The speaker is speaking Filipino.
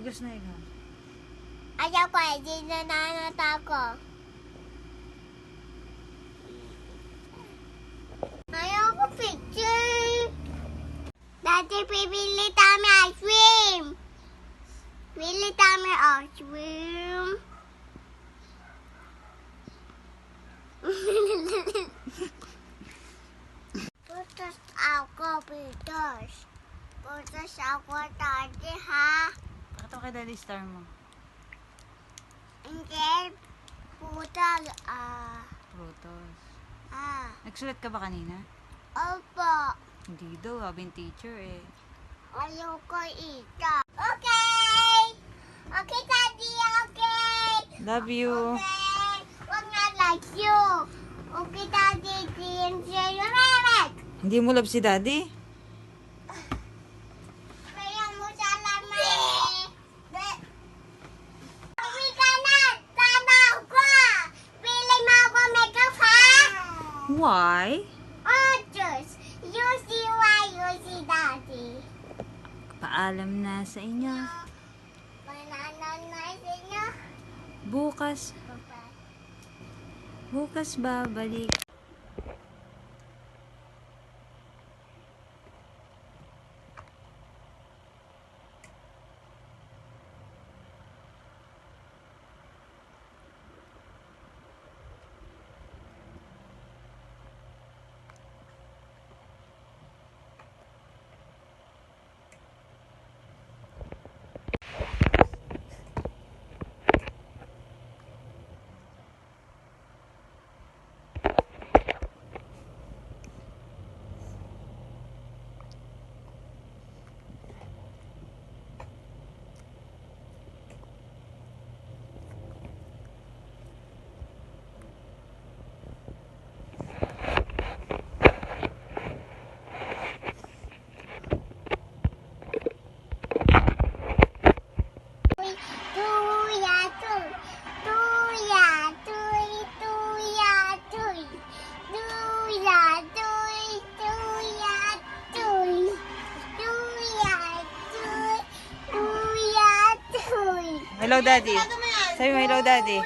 Bigas na ikaw. Ayaw ko, hindi nananata ko. Ayaw ko picture. Dati pipili kami ice cream. Pili kami ice cream. Putos ako, putos. Putos ako tadi, ha? Pakita mo kay Daddy Star mo. Hindi, putal, Prutos. Nagsulat ka ba kanina? Opo. Hindi daw, habing teacher eh. Ayaw ko ita. Okay! Okay, Daddy, okay! Love you. Okay! Wag na like you. Okay, Daddy, say you right. Hindi mo love si Daddy? Kaya mo salamat. Uwi ka na! Tanaw ko! Pili mo ako makeup, ha? Why? Oh, just. You see why you see Daddy. Paalam na sa inyo. Banana na sa inyo. Bukas. Bye-bye. Bukas babalik. Hello, Daddy. Sabi mo, hello, Daddy.